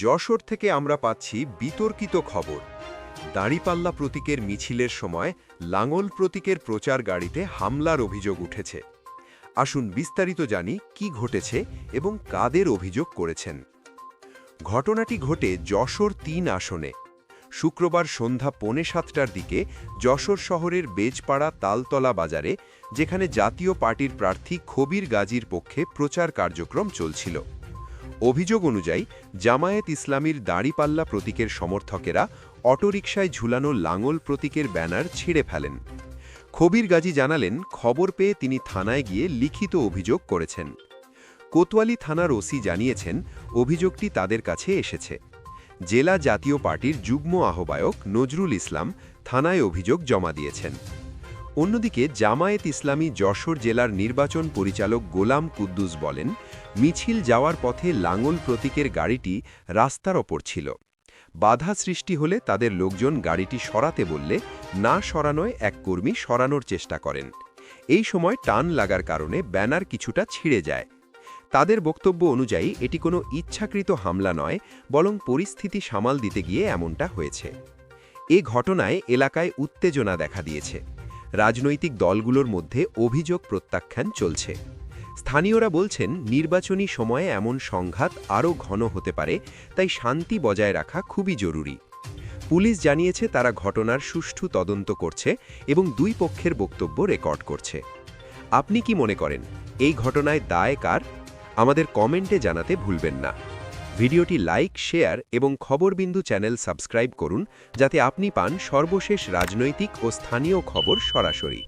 যশোর থেকে আমরা পাচ্ছি বিতর্কিত খবর। দাঁড়িপাল্লা প্রতীকের মিছিলের সময় লাঙল প্রতীকের প্রচার গাড়িতে হামলার অভিযোগ উঠেছে। আসুন বিস্তারিত জানি কি ঘটেছে এবং কাদের অভিযোগ করেছেন। ঘটনাটি ঘটে যশোর ৩ আসনে। শুক্রবার সন্ধ্যা 6:45টার দিকে যশোর শহরের বেজপাড়া তালতলা বাজারে, যেখানে জাতীয় পার্টির প্রার্থী খবির গাজীর পক্ষে প্রচার কার্যক্রম চলছিল। অভিযোগ অনুযায়ী জামায়াত ইসলামীর দাঁড়িপাল্লা প্রতীকের সমর্থকেরা অটোরিকশায় ঝুলানো লাঙল প্রতীকের ব্যানার ছিঁড়ে ফেলেন। খবির গাজী জানালেন, খবর পেয়ে তিনি থানায় গিয়ে লিখিত অভিযোগ করেছেন। কোতোয়ালি থানার ওসি জানিয়েছেন, অভিযোগটি তাদের কাছে এসেছে। জেলা জাতীয় পার্টির যুগ্ম আহ্বায়ক নজরুল ইসলাম থানায় অভিযোগ জমা দিয়েছেন। অন্যদিকে জামায়াত ইসলামী যশোর জেলার নির্বাচন পরিচালক গোলাম কুদ্দুস বলেন, মিছিল যাওয়ার পথে লাঙল প্রতীকের গাড়িটি রাস্তার ওপর ছিল। বাধা সৃষ্টি হলে তাদের লোকজন গাড়িটি সরাতে বললে না সরানোয় এক কর্মী সরানোর চেষ্টা করেন। এই সময় টান লাগার কারণে ব্যানার কিছুটা ছিঁড়ে যায়। তাদের বক্তব্য অনুযায়ী এটি কোনো ইচ্ছাকৃত হামলা নয়, বরং পরিস্থিতি সামাল দিতে গিয়ে এমনটা হয়েছে। এ ঘটনায় এলাকায় উত্তেজনা দেখা দিয়েছে। রাজনৈতিক দলগুলোর মধ্যে অভিযোগ প্রত্যাখ্যান চলছে। স্থানীয়রা বলছেন, নির্বাচনী সময়ে এমন সংঘাত আরও ঘন হতে পারে, তাই শান্তি বজায় রাখা খুবই জরুরি। পুলিশ জানিয়েছে তারা ঘটনার সুষ্ঠু তদন্ত করছে এবং দুই পক্ষের বক্তব্য রেকর্ড করছে। আপনি কি মনে করেন, এই ঘটনায় দায় কার? আমাদের কমেন্টে জানাতে ভুলবেন না। ভিডিওটি লাইক, শেয়ার এবং খবরবিন্দু চ্যানেল সাবস্ক্রাইব করুন, যাতে আপনি পান সর্বশেষ রাজনৈতিক ও স্থানীয় খবর সরাসরি।